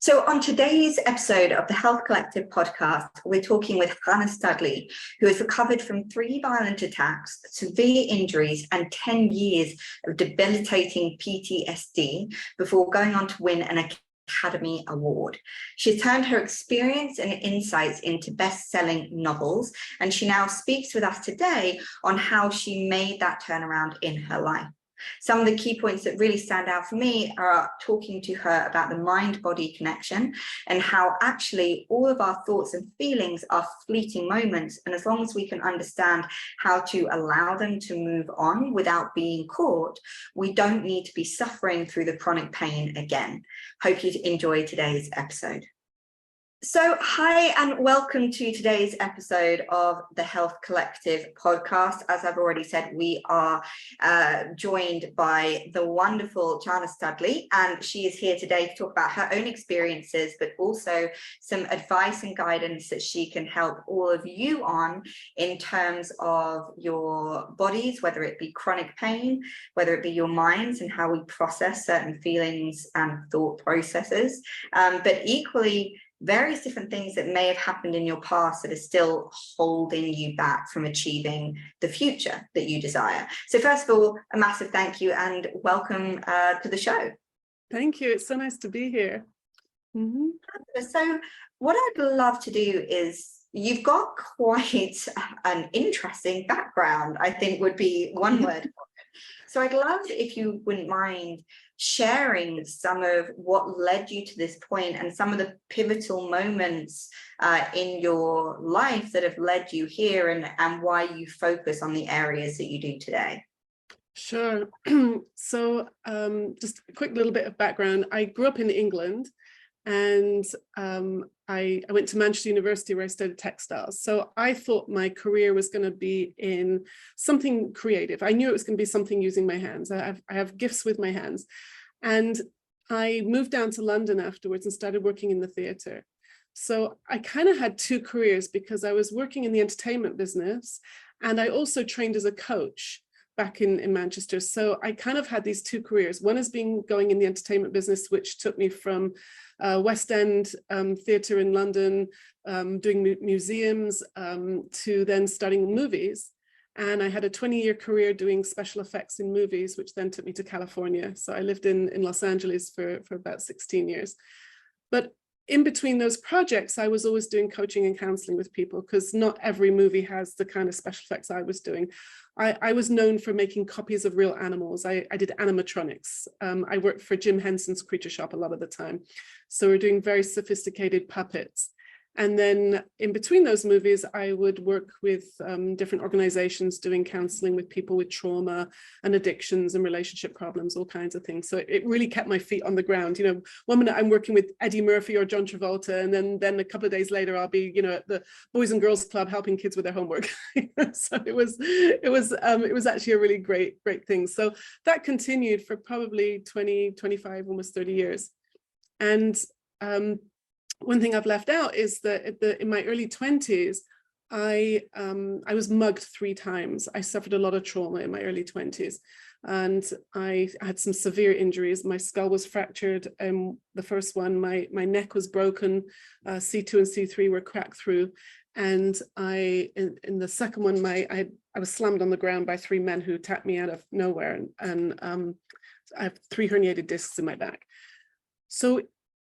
So on today's episode of the Health Collective podcast, we're talking with Chana Studley, who has recovered from 3 violent attacks, severe injuries, and 10 years of debilitating PTSD before going on to win an Academy Award. She's turned her experience and insights into best-selling novels, and she now speaks with us today on how she made that turnaround in her life. Some of the key points that really stand out for me are talking to her about the mind-body connection and how actually all of our thoughts and feelings are fleeting moments. And as long as we can understand how to allow them to move on without being caught, we don't need to be suffering through the chronic pain again. Hope you enjoy today's episode. So hi and welcome to today's episode of the Health Collective podcast. As I've already said, we are joined by the wonderful Chana Studley, and she is here today to talk about her own experiences, but also some advice and guidance that she can help all of you on in terms of your bodies, whether it be chronic pain, whether it be your minds and how we process certain feelings and thought processes, but equally various different things that may have happened in your past that are still holding you back from achieving the future that you desire. So first of all, a massive thank you and welcome to the show. Thank you. It's so nice to be here. So what I'd love to do is, you've got quite an interesting background, I think would be one word for it. So I'd love if you wouldn't mind sharing some of what led you to this point and some of the pivotal moments in your life that have led you here, and why you focus on the areas that you do today. Sure. So just a quick little bit of background. I grew up in England, and I went to Manchester University where I studied textiles. So I thought my career was going to be in something creative. I knew it was going to be something using my hands. I have gifts with my hands. And I moved down to London afterwards and started working in the theatre. So I kind of had 2 careers, because I was working in the entertainment business and I also trained as a coach back in Manchester. So I kind of had these 2 careers. One is going in the entertainment business, which took me from West End theatre in London, doing museums, to then studying movies. And I had a 20-year career doing special effects in movies, which then took me to California. So I lived in Los Angeles for about 16 years. But in between those projects, I was always doing coaching and counseling with people, because not every movie has the kind of special effects I was doing. I was known for making copies of real animals. I did animatronics. I worked for Jim Henson's Creature Shop a lot of the time. So we're doing very sophisticated puppets. And then in between those movies, I would work with different organizations doing counseling with people with trauma and addictions and relationship problems, all kinds of things. So it really kept my feet on the ground. You know, one minute I'm working with Eddie Murphy or John Travolta, and then a couple of days later I'll be, you know, at the Boys and Girls Club helping kids with their homework. So it was actually a really great thing. So that continued for probably 20, 25, almost 30 years. And one thing I've left out is that in my early 20s, I was mugged 3 times. I suffered a lot of trauma in my early 20s, and I had some severe injuries. My skull was fractured. The first one, my neck was broken. C2 and C3 were cracked through. And in the second one, I was slammed on the ground by 3 men who attacked me out of nowhere. And I have 3 herniated discs in my back. So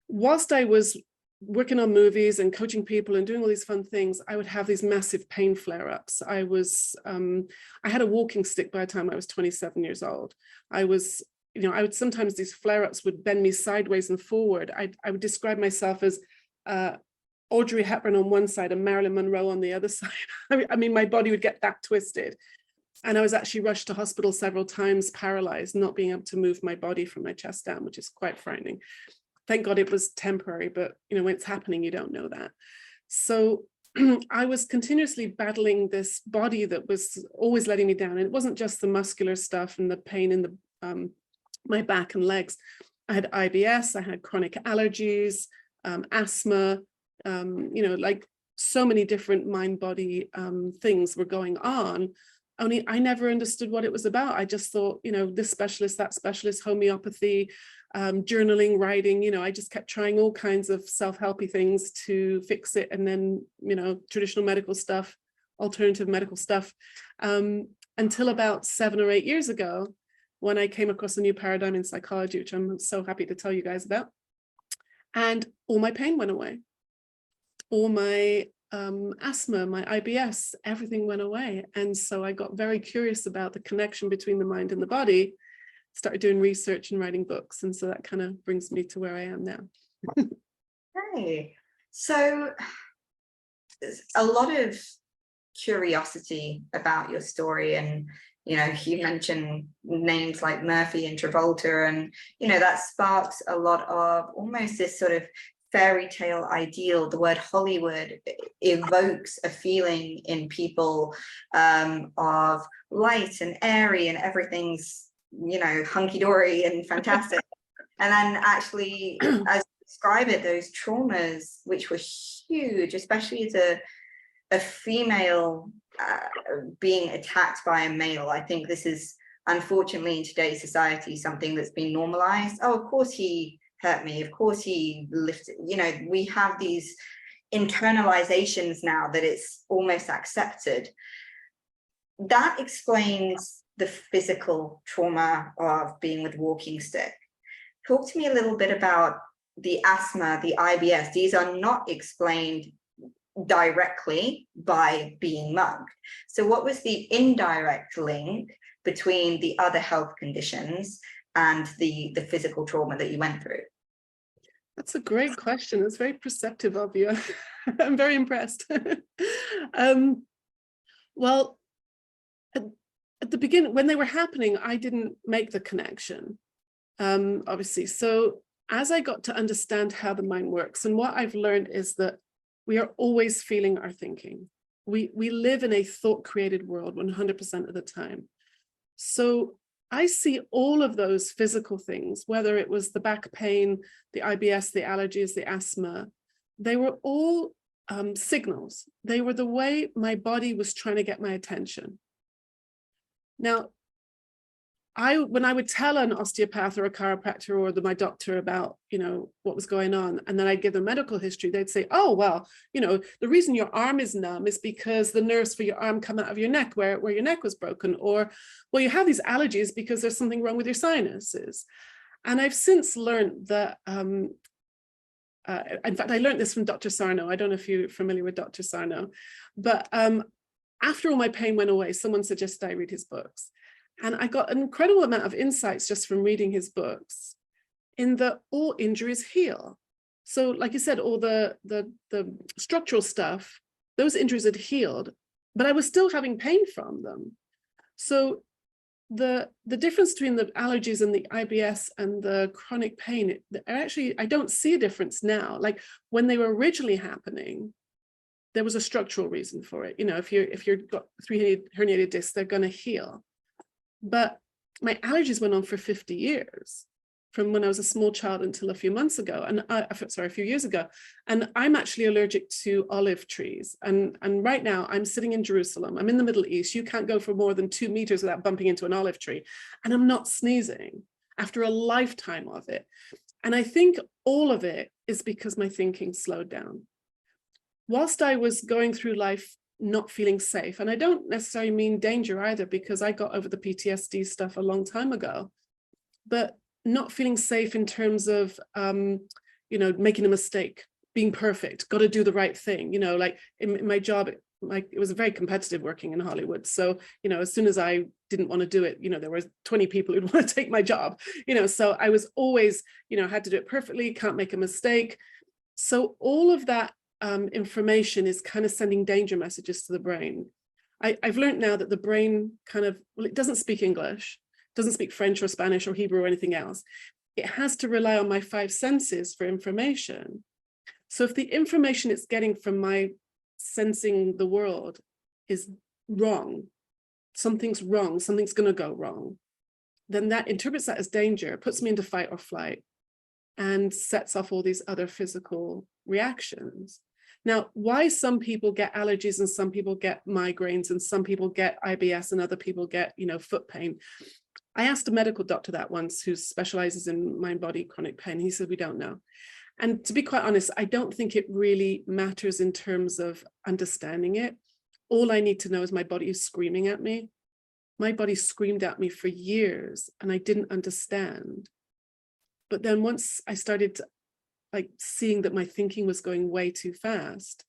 whilst I was working on movies and coaching people and doing all these fun things, I would have these massive pain flare-ups. I had a walking stick by the time I was 27 years old. I would sometimes, these flare-ups would bend me sideways and forward. I would describe myself as Audrey Hepburn on one side and Marilyn Monroe on the other side. I mean, my body would get that twisted. And I was actually rushed to hospital several times, paralyzed, not being able to move my body from my chest down, which is quite frightening. Thank God it was temporary, but you know, when it's happening, you don't know that. So I was continuously battling this body that was always letting me down. And it wasn't just the muscular stuff and the pain in my back and legs. I had IBS, I had chronic allergies, asthma, you know, like so many different mind-body things were going on. only I never understood what it was about. I just thought, this specialist, that specialist, homeopathy, journaling, writing, I just kept trying all kinds of self-helpy things to fix it. And then, traditional medical stuff, alternative medical stuff, until about 7 or 8 years ago, when I came across a new paradigm in psychology, which I'm so happy to tell you guys about. And all my pain went away. All my asthma, my IBS, everything went away. And so I got very curious about the connection between the mind and the body, started doing research and writing books. And so that kind of brings me to where I am now. Hey, so a lot of curiosity about your story, and you mentioned names like Murphy and Travolta, and that sparks a lot of almost this sort of fairy tale ideal. The word Hollywood evokes a feeling in people of light and airy, and everything's hunky-dory and fantastic. And then actually, as you describe it, those traumas, which were huge, especially as a female being attacked by a male. I think this is, unfortunately, in today's society, something that's been normalized. Oh, of course he hurt me. Of course he lifted. We have these internalizations now that it's almost accepted. That explains the physical trauma of being with walking stick. Talk to me a little bit about the asthma, the IBS. These are not explained directly by being mugged. So what was the indirect link between the other health conditions and the physical trauma that you went through? That's a great question. It's very perceptive of you. I'm very impressed. Well, at the beginning, when they were happening, I didn't make the connection, obviously. So as I got to understand how the mind works, and what I've learned is that we are always feeling our thinking. We live in a thought-created world 100% of the time. So I see all of those physical things, whether it was the back pain, the IBS, the allergies, the asthma, they were all signals. They were the way my body was trying to get my attention. Now, when I would tell an osteopath or a chiropractor or my doctor about, what was going on, and then I'd give them medical history, they'd say, oh, well, the reason your arm is numb is because the nerves for your arm come out of your neck where your neck was broken. Or, well, you have these allergies because there's something wrong with your sinuses. And I've since learned that, in fact, I learned this from Dr. Sarno. I don't know if you're familiar with Dr. Sarno, but after all my pain went away, someone suggested I read his books. And I got an incredible amount of insights just from reading his books, in that all injuries heal. So like you said, all the structural stuff, those injuries had healed, but I was still having pain from them. So the difference between the allergies and the IBS and the chronic pain, actually, I don't see a difference now. Like when they were originally happening, there was a structural reason for it. If you've got 3 herniated discs, they're going to heal. But my allergies went on for 50 years, from when I was a small child until a few months ago, and a few years ago. And I'm actually allergic to olive trees. And right now I'm sitting in Jerusalem. I'm in the Middle East. You can't go for more than 2 meters without bumping into an olive tree. And I'm not sneezing after a lifetime of it. And I think all of it is because my thinking slowed down. Whilst I was going through life not feeling safe, and I don't necessarily mean danger either, because I got over the PTSD stuff a long time ago, but not feeling safe in terms of, making a mistake, being perfect, got to do the right thing, like in my job, it was very competitive working in Hollywood. So, as soon as I didn't want to do it, there were 20 people who'd want to take my job, so I was always, had to do it perfectly, can't make a mistake. So all of that information is kind of sending danger messages to the brain. I've learned now that the brain it doesn't speak English, doesn't speak French or Spanish or Hebrew or anything else. It has to rely on my 5 senses for information. So if the information it's getting from my sensing the world is wrong, something's wrong, something's going to go wrong, then that interprets that as danger, puts me into fight or flight, and sets off all these other physical reactions. Now, why some people get allergies and some people get migraines and some people get IBS and other people get, foot pain. I asked a medical doctor that once who specializes in mind body chronic pain. He said, we don't know. And to be quite honest, I don't think it really matters in terms of understanding it. All I need to know is my body is screaming at me. My body screamed at me for years and I didn't understand. But then once I started seeing that my thinking was going way too fast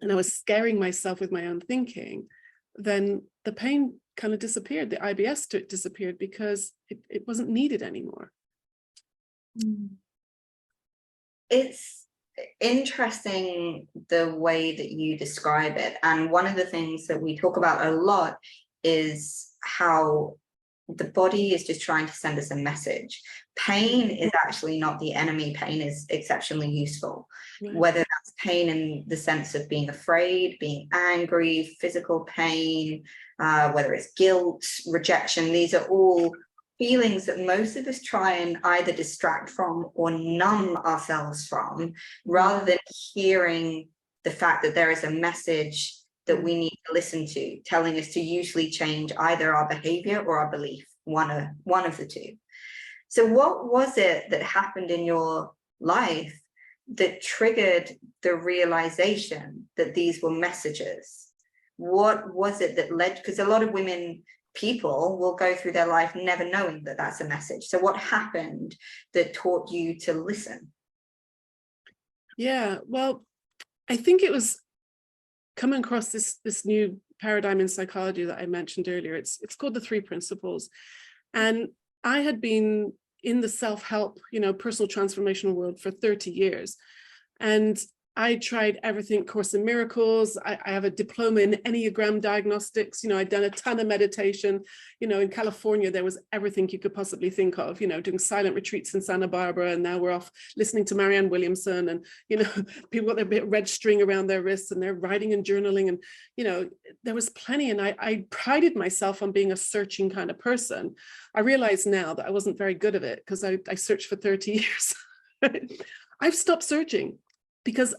and I was scaring myself with my own thinking, then the pain kind of disappeared. The IBS disappeared because it wasn't needed anymore. It's interesting the way that you describe it. And one of the things that we talk about a lot is how the body is just trying to send us a message. Pain is actually not the enemy. Pain is exceptionally useful, whether that's pain in the sense of being afraid, being angry, physical pain, whether it's guilt, rejection. These are all feelings that most of us try and either distract from or numb ourselves from, rather than hearing the fact that there is a message that we need to listen to, telling us to usually change either our behavior or our belief, one of the two. So what was it that happened in your life that triggered the realization that these were messages? What was it that led, because a lot of people will go through their life never knowing that that's a message. So what happened that taught you to listen? Yeah, well, I think it was coming across this new paradigm in psychology that I mentioned earlier. It's called the 3 principles. And I had been in the self-help, personal transformational world for 30 years. And I tried everything, Course in Miracles. I have a diploma in Enneagram diagnostics. I'd done a ton of meditation. In California, there was everything you could possibly think of, doing silent retreats in Santa Barbara. And now we're off listening to Marianne Williamson. And, people got their bit red string around their wrists and they're writing and journaling. And, there was plenty. And I prided myself on being a searching kind of person. I realize now that I wasn't very good at it because I searched for 30 years. I've stopped searching because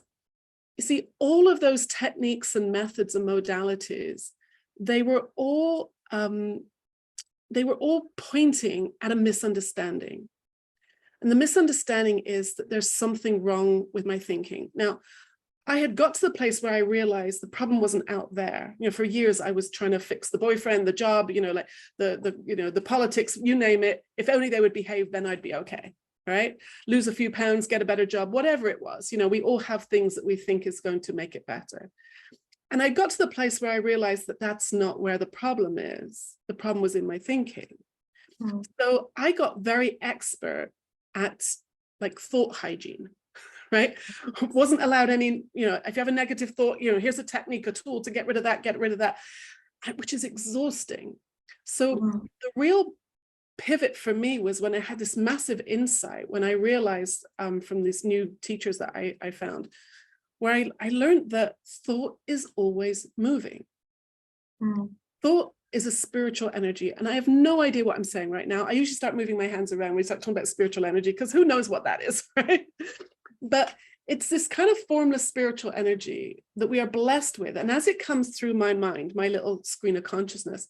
you see, all of those techniques and methods and modalities, they were all pointing at a misunderstanding. And the misunderstanding is that there's something wrong with my thinking. Now, I had got to the place where I realized the problem wasn't out there. For years, I was trying to fix the boyfriend, the job, the politics, you name it. If only they would behave, then I'd be okay. Right? Lose a few pounds, get a better job, whatever it was. We all have things that we think is going to make it better. And I got to the place where I realized that that's not where the problem is. The problem was in my thinking. So I got very expert at thought hygiene, right? Wasn't allowed any, if you have a negative thought, here's a technique, a tool to get rid of that, which is exhausting. So the real pivot for me was when I had this massive insight, when I realized from these new teachers that I found, where I learned that thought is always moving. Thought is a spiritual energy. And I have no idea what I'm saying right now. I usually start moving my hands around when we start talking about spiritual energy, because who knows what that is, right? But it's this kind of formless spiritual energy that we are blessed with. And as it comes through my mind, my little screen of consciousness,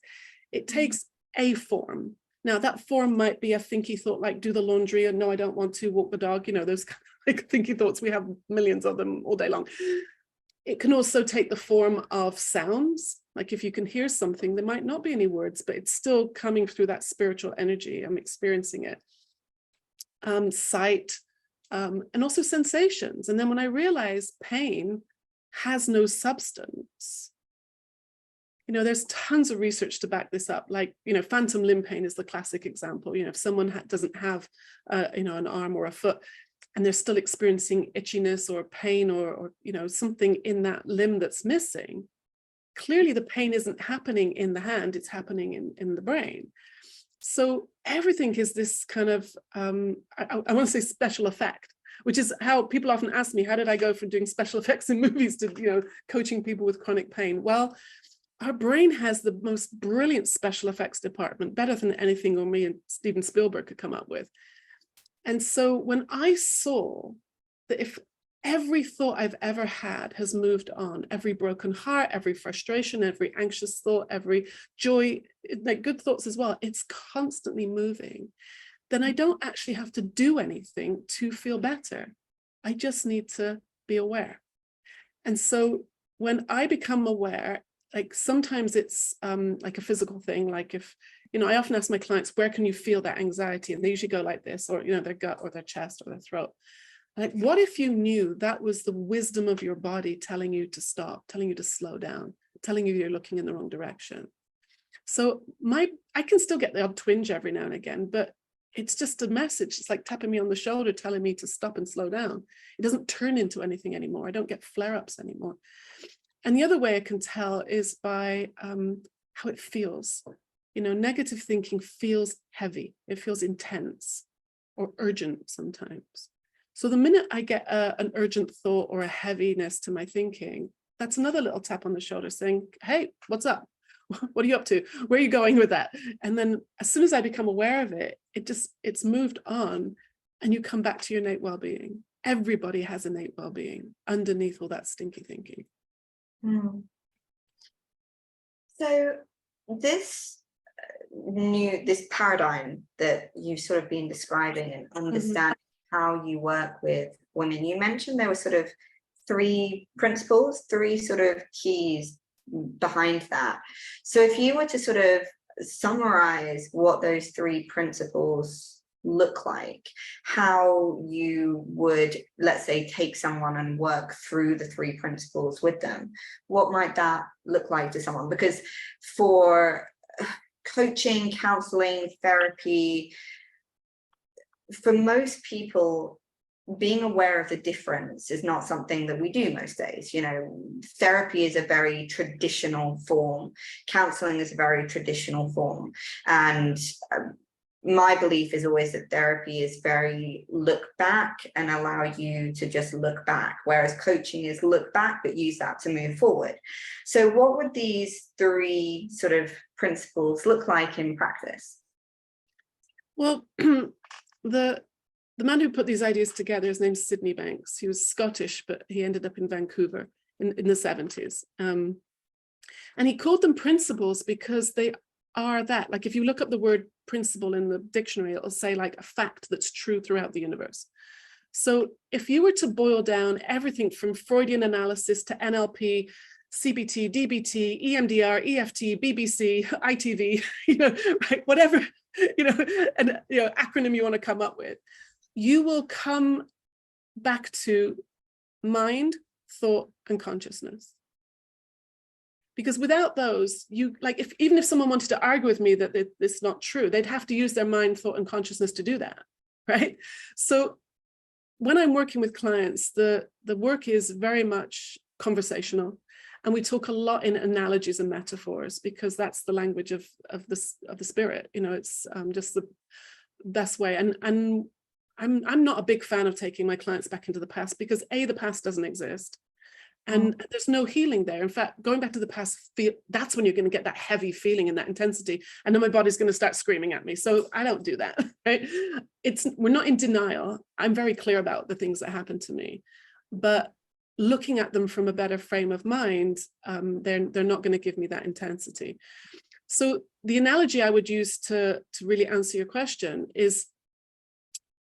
it takes a form. Now, that form might be a thinky thought like do the laundry and no, I don't want to walk the dog. Those kind of thinky thoughts. We have millions of them all day long. It can also take the form of sounds. Like if you can hear something, there might not be any words, but it's still coming through that spiritual energy. I'm experiencing it. Sight, and also sensations. And then when I realized pain has no substance, there's tons of research to back this up. Phantom limb pain is the classic example. If someone doesn't have, an arm or a foot, and they're still experiencing itchiness or pain or something in that limb that's missing, clearly the pain isn't happening in the hand, it's happening in the brain. So everything is this kind of, I want to say special effect, which is how people often ask me, how did I go from doing special effects in movies to, coaching people with chronic pain? Well, our brain has the most brilliant special effects department, better than anything me and Steven Spielberg could come up with. And so when I saw that if every thought I've ever had has moved on. Every broken heart, every frustration, every anxious thought, every joy, like good thoughts as well, it's constantly moving. Then I don't actually have to do anything to feel better. I just need to be aware. And so when I become aware, like sometimes it's like a physical thing, like if, I often ask my clients, where can you feel that anxiety? And they usually go like this, or, their gut or their chest or their throat. Like, what if you knew that was the wisdom of your body telling you to stop, telling you to slow down, telling you you're looking in the wrong direction? So I can still get the odd twinge every now and again, but it's just a message. It's like tapping me on the shoulder, telling me to stop and slow down. It doesn't turn into anything anymore. I don't get flare-ups anymore. And the other way I can tell is by how it feels. Negative thinking feels heavy. It feels intense or urgent sometimes. So the minute I get an urgent thought or a heaviness to my thinking, that's another little tap on the shoulder saying, hey, what's up? What are you up to? Where are you going with that? And then as soon as I become aware of it, it's moved on, and you come back to your innate well-being. Everybody has innate well-being underneath all that stinky thinking. Mm. So this paradigm that you've sort of been describing and understanding how you work with women, you mentioned there were sort of three principles, three sort of keys behind that. So if you were to sort of summarize what those three principles look like, how you would, let's say, take someone and work through the three principles with them, what might that look like to someone? Because for coaching, counseling, therapy, for most people, being aware of the difference is not something that we do most days. Therapy is a very traditional form. Counseling is a very traditional form. And my belief is always that therapy is very look back and allow you to just look back, whereas coaching is look back, but use that to move forward. So what would these three sort of principles look like in practice? Well, the man who put these ideas together, his name's Sydney Banks. He was Scottish, but he ended up in Vancouver in the 70s. And he called them principles because they are that. Like if you look up the word principle in the dictionary, it'll say like a fact that's true throughout the universe. So if you were to boil down everything from Freudian analysis to NLP, CBT, DBT, EMDR, EFT, BBC, ITV, right, whatever, and acronym you want to come up with, you will come back to mind, thought, and consciousness. Because without those, even if someone wanted to argue with me that it's not true, they'd have to use their mind, thought, and consciousness to do that, right? So when I'm working with clients, the work is very much conversational, and we talk a lot in analogies and metaphors because that's the language of the spirit. It's just the best way. And I'm not a big fan of taking my clients back into the past because the past doesn't exist. And there's no healing there. In fact, going back to the past, that's when you're going to get that heavy feeling and that intensity. And then my body's going to start screaming at me. So I don't do that, right? We're not in denial. I'm very clear about the things that happened to me. But looking at them from a better frame of mind, they're not going to give me that intensity. So the analogy I would use to really answer your question is,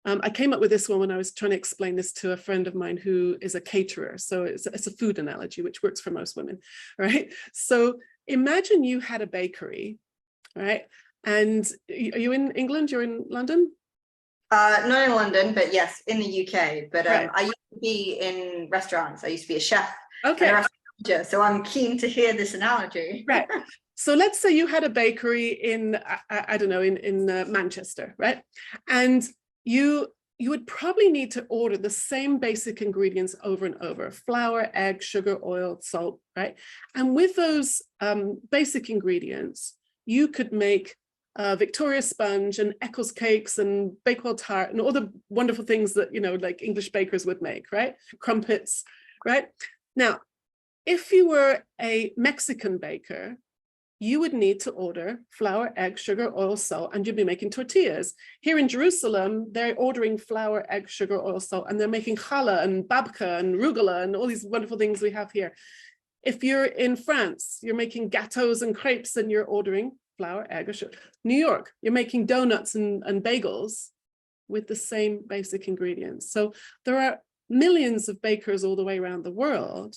I came up with this one when I was trying to explain this to a friend of mine who is a caterer. So it's a food analogy, which works for most women, right? So imagine you had a bakery, right? And are you in England? You're in London? Not in London, but yes, in the UK. But right. I used to be in restaurants. I used to be a chef. Okay. And a restaurateur, so I'm keen to hear this analogy. Right. So let's say you had a bakery in, I don't know, in Manchester, right? And you would probably need to order the same basic ingredients over and over: flour, egg, sugar, oil, salt, right? And with those basic ingredients, you could make Victoria sponge and Eccles cakes and Bakewell tart and all the wonderful things that, like English bakers would make, right? Crumpets, right? Now, if you were a Mexican baker, you would need to order flour, egg, sugar, oil, salt, and you'd be making tortillas. Here in Jerusalem, they're ordering flour, egg, sugar, oil, salt, and they're making challah and babka and rugula and all these wonderful things we have here. If you're in France, you're making gâteaux and crepes and you're ordering flour, egg, or sugar. New York, you're making donuts and bagels with the same basic ingredients. So there are millions of bakers all the way around the world.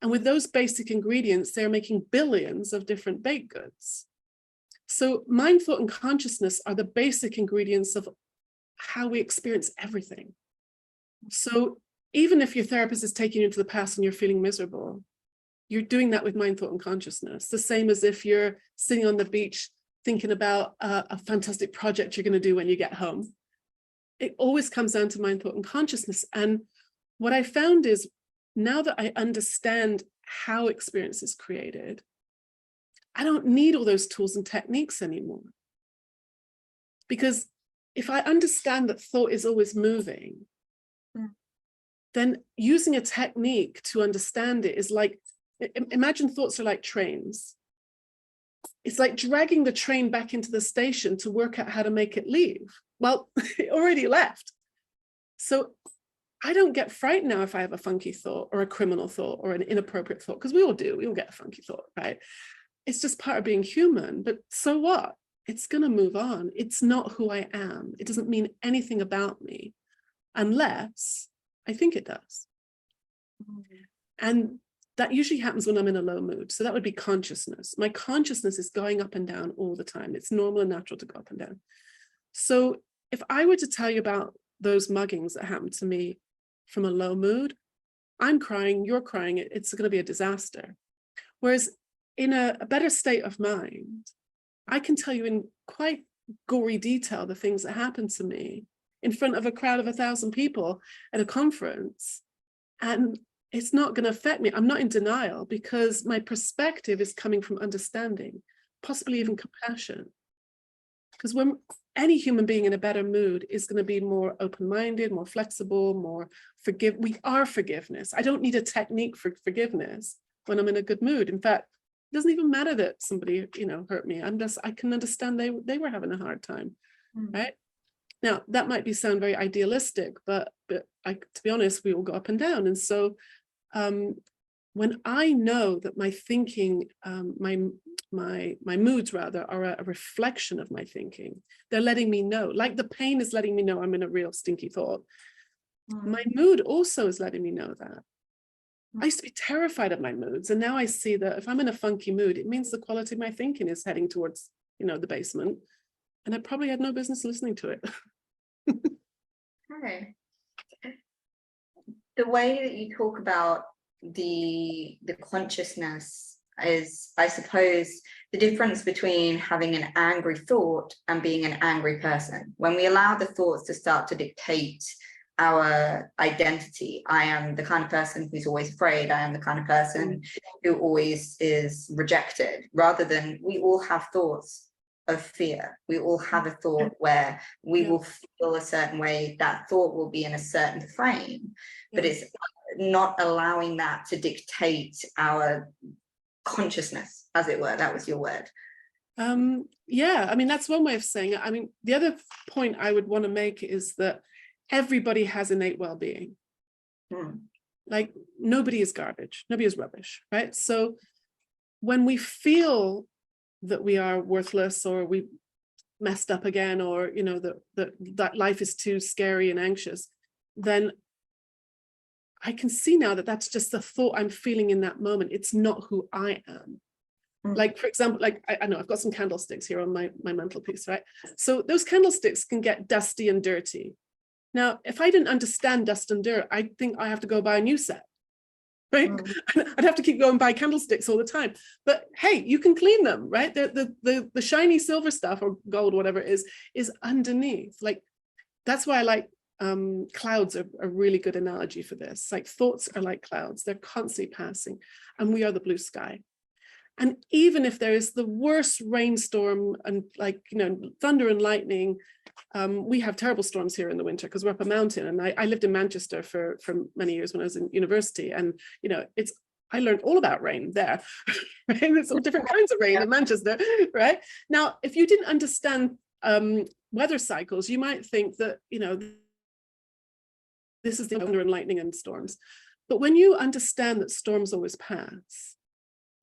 And with those basic ingredients, they're making billions of different baked goods. So mind, thought, and consciousness are the basic ingredients of how we experience everything. So even if your therapist is taking you into the past and you're feeling miserable, you're doing that with mind, thought, and consciousness. The same as if you're sitting on the beach thinking about a fantastic project you're going to do when you get home. It always comes down to mind, thought, and consciousness. And what I found is, now that I understand how experience is created, I don't need all those tools and techniques anymore. Because if I understand that thought is always moving, then using a technique to understand it is like, imagine thoughts are like trains. It's like dragging the train back into the station to work out how to make it leave. Well, it already left. So I don't get frightened now if I have a funky thought or a criminal thought or an inappropriate thought, because we all do. We all get a funky thought, right? It's just part of being human. But so what? It's going to move on. It's not who I am. It doesn't mean anything about me unless I think it does. And that usually happens when I'm in a low mood. So that would be consciousness. My consciousness is going up and down all the time. It's normal and natural to go up and down. So if I were to tell you about those muggings that happened to me from a low mood, I'm crying, you're crying, it's going to be a disaster. Whereas in a better state of mind, I can tell you in quite gory detail the things that happened to me in front of a crowd of 1,000 people at a conference, and it's not going to affect me. I'm not in denial because my perspective is coming from understanding, possibly even compassion. Because when any human being in a better mood is going to be more open-minded, more flexible, more we are forgiveness. I don't need a technique for forgiveness when I'm in a good mood. In fact, it doesn't even matter that somebody, hurt me. I can understand they were having a hard time, right? Now, that might sound very idealistic, but to be honest, we all go up and down. And so when I know that my thinking, my moods rather, are a reflection of my thinking, they're letting me know, like the pain is letting me know I'm in a real stinky thought. My mood also is letting me know that. I used to be terrified of my moods. And now I see that if I'm in a funky mood, it means the quality of my thinking is heading towards, the basement. And I probably had no business listening to it. Okay. The way that you talk about the consciousness is, I suppose, the difference between having an angry thought and being an angry person. When we allow the thoughts to start to dictate our identity, I am the kind of person who's always afraid, I am the kind of person who always is rejected, rather than we all have thoughts of fear. We all have a thought where we will feel a certain way, that thought will be in a certain frame, but it's not allowing that to dictate our consciousness, as it were. That was your word. That's one way of saying it. The other point I would want to make is that everybody has innate well-being. Like, nobody is garbage, nobody is rubbish, right? So when we feel that we are worthless, or we messed up again, or that life is too scary and anxious, then I can see now that that's just the thought I'm feeling in that moment. It's not who I am. Like, for example, I know I've got some candlesticks here on my mantelpiece, right? So those candlesticks can get dusty and dirty. Now, if I didn't understand dust and dirt, I think I have to go buy a new set, right? I'd have to keep going and buy candlesticks all the time. But hey, you can clean them, right? The shiny silver stuff, or gold, whatever it is underneath. Like, that's why I like clouds are a really good analogy for this. Like, thoughts are like clouds. They're constantly passing, and we are the blue sky. And even if there is the worst rainstorm and thunder and lightning, we have terrible storms here in the winter because we're up a mountain. And I lived in Manchester for many years when I was in university. And I learned all about rain there, right? There's all different kinds of rain in Manchester, right? Now, if you didn't understand weather cycles, you might think that, you know, this is the thunder and lightning and storms. But when you understand that storms always pass,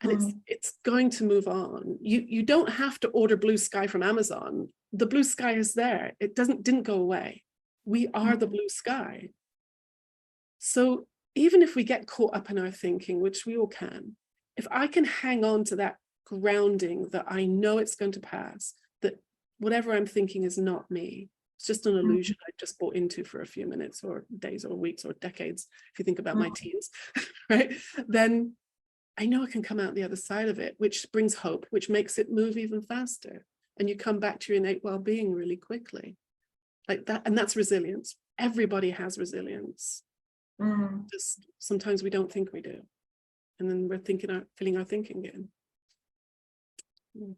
and it's going to move on, you don't have to order blue sky from Amazon. The blue sky is there. It didn't go away. We are the blue sky. So even if we get caught up in our thinking, which we all can, if I can hang on to that grounding that I know it's going to pass, that whatever I'm thinking is not me, it's just an illusion I just bought into for a few minutes or days or weeks or decades, if you think about my teens, right? Then I know I can come out the other side of it, which brings hope, which makes it move even faster. And you come back to your innate well-being really quickly. Like that, and that's resilience. Everybody has resilience. Just sometimes we don't think we do. And then we're feeling our thinking in.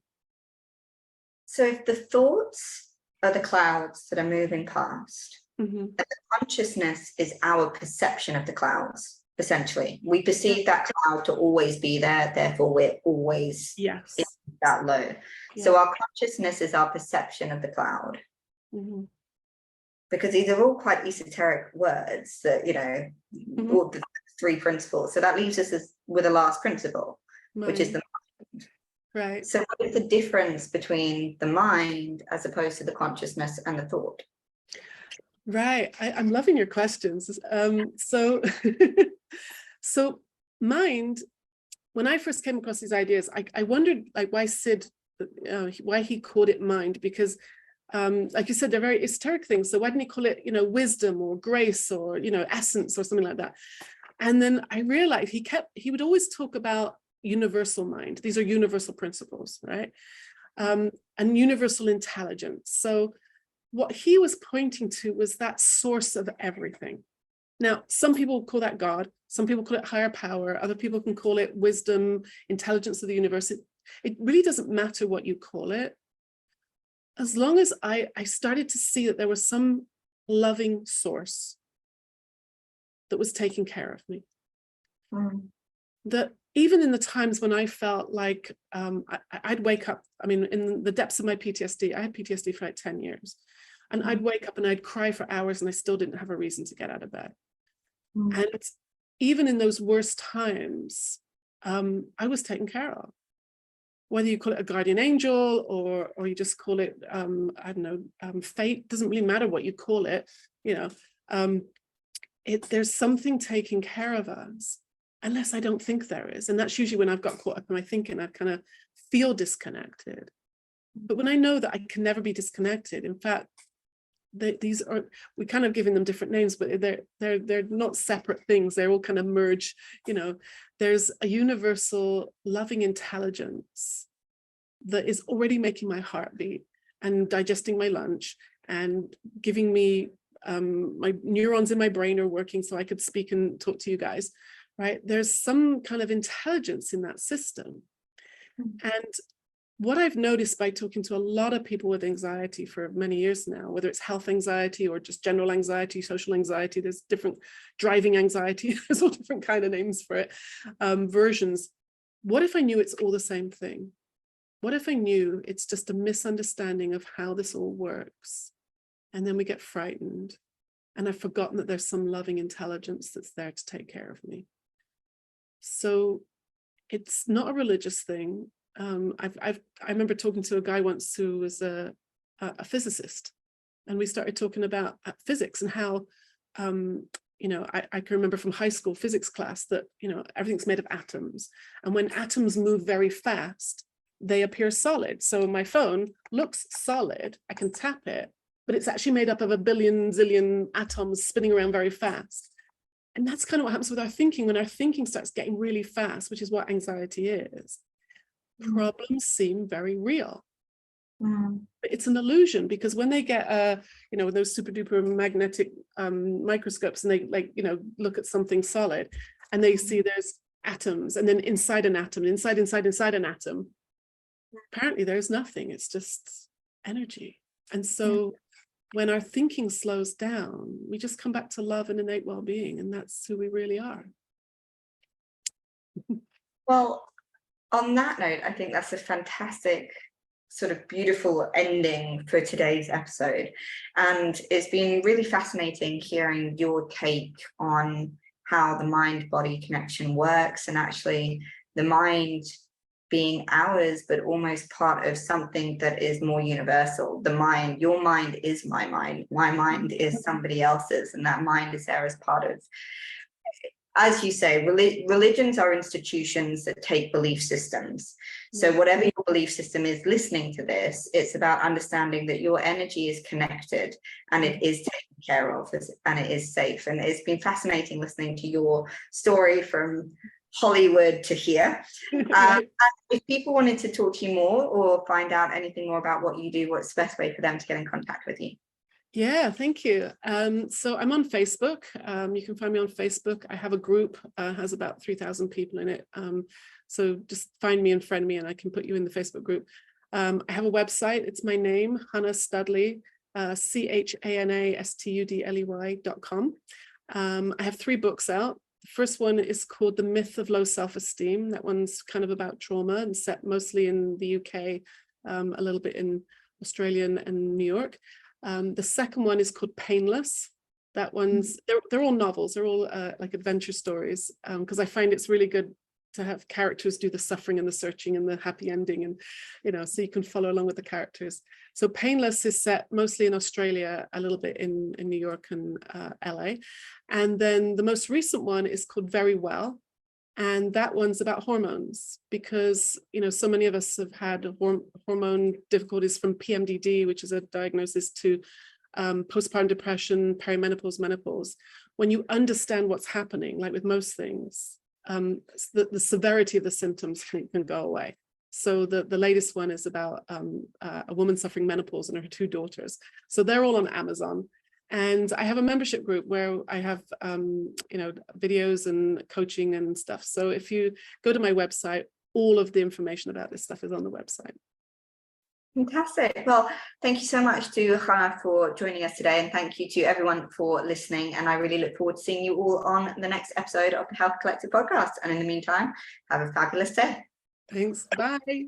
So if the thoughts are the clouds that are moving past, and the consciousness is our perception of the clouds, essentially, we perceive that cloud to always be there, therefore we're always in that low. So our consciousness is our perception of the cloud. Because these are all quite esoteric words that, you know, all the three principles. So that leaves us with a last principle, which is the mind. Right. So what is the difference between the mind as opposed to the consciousness and the thought? Right. I'm loving your questions. So mind, when I first came across these ideas, I wondered like why he called it mind, because like you said, they're very esoteric things. So why didn't he call it, you know, wisdom or grace or, you know, essence or something like that? And then I realized he would always talk about universal mind. These are universal principles, right? And universal intelligence. So what he was pointing to was that source of everything. Now, some people call that God, some people call it higher power, other people can call it wisdom, intelligence of the universe. It really doesn't matter what you call it. As long as I started to see that there was some loving source that was taking care of me. That even in the times when I felt like I'd wake up, I mean, in the depths of my PTSD, I had PTSD for like 10 years. And I'd wake up and I'd cry for hours and I still didn't have a reason to get out of bed. And even in those worst times, I was taken care of. Whether you call it a guardian angel or you just call it, I don't know, fate, doesn't really matter what you call it, you know, there's something taking care of us, unless I don't think there is. And that's usually when I've got caught up in my thinking, I kind of feel disconnected. But when I know that I can never be disconnected, in fact, these are, we kind of giving them different names, but they're not separate things. They're all kind of merge, you know. There's a universal loving intelligence that is already making my heart beat and digesting my lunch and giving me my neurons in my brain are working so I could speak and talk to you guys, right? There's some kind of intelligence in that system. And what I've noticed by talking to a lot of people with anxiety for many years now, whether it's health anxiety or just general anxiety, social anxiety, there's different driving anxiety, there's all different kind of names for it, versions. What if I knew it's all the same thing? What if I knew it's just a misunderstanding of how this all works? And then we get frightened. And I've forgotten that there's some loving intelligence that's there to take care of me. So it's not a religious thing. I remember talking to a guy once who was a physicist, and we started talking about physics and how, you know, I can remember from high school physics class that, you know, everything's made of atoms. And when atoms move very fast, they appear solid. So my phone looks solid, I can tap it, but it's actually made up of a billion zillion atoms spinning around very fast. And that's kind of what happens with our thinking when our thinking starts getting really fast, which is what anxiety is. Problems seem very real. But it's an illusion, because when they get you know, those super duper magnetic microscopes and they, like, you know, look at something solid and they see there's atoms, and then inside an atom, inside an atom, apparently there's nothing, it's just energy. And so when our thinking slows down, we just come back to love and innate well-being, and that's who we really are. Well, on that note, I think that's a fantastic, sort of beautiful ending for today's episode. And it's been really fascinating hearing your take on how the mind-body connection works, and actually the mind being ours, but almost part of something that is more universal. The mind, your mind is my mind is somebody else's, and that mind is there as part of, as you say, religions are institutions that take belief systems. So whatever your belief system is listening to this, it's about understanding that your energy is connected and it is taken care of, and it is safe. And it's been fascinating listening to your story from Hollywood to here. And if people wanted to talk to you more or find out anything more about what you do, what's the best way for them to get in contact with you? Yeah, thank you. So I'm on Facebook. You can find me on Facebook. I have a group, has about 3,000 people in it. So just find me and friend me and I can put you in the Facebook group. I have a website. It's my name, Chana Studley, CHANASTUDLEY.com. I have 3 books out. The first one is called The Myth of Low Self-Esteem. That one's kind of about trauma and set mostly in the UK, a little bit in Australia and New York. The second one is called Painless. That one's, they're all novels. They're all like adventure stories, because I find it's really good to have characters do the suffering and the searching and the happy ending, and so you can follow along with the characters. So Painless is set mostly in Australia, a little bit in New York and LA. And then the most recent one is called Very Well. And that one's about hormones, because, so many of us have had hormone difficulties, from PMDD, which is a diagnosis, to postpartum depression, perimenopause, menopause. When you understand what's happening, like with most things, the severity of the symptoms can go away. So the latest one is about a woman suffering menopause and her 2 daughters. So they're all on Amazon. And I have a membership group where I have, videos and coaching and stuff. So if you go to my website, all of the information about this stuff is on the website. Fantastic. Well, thank you so much to Chana for joining us today, and thank you to everyone for listening. And I really look forward to seeing you all on the next episode of the Health Collective podcast. And in the meantime, have a fabulous day. Thanks. Bye.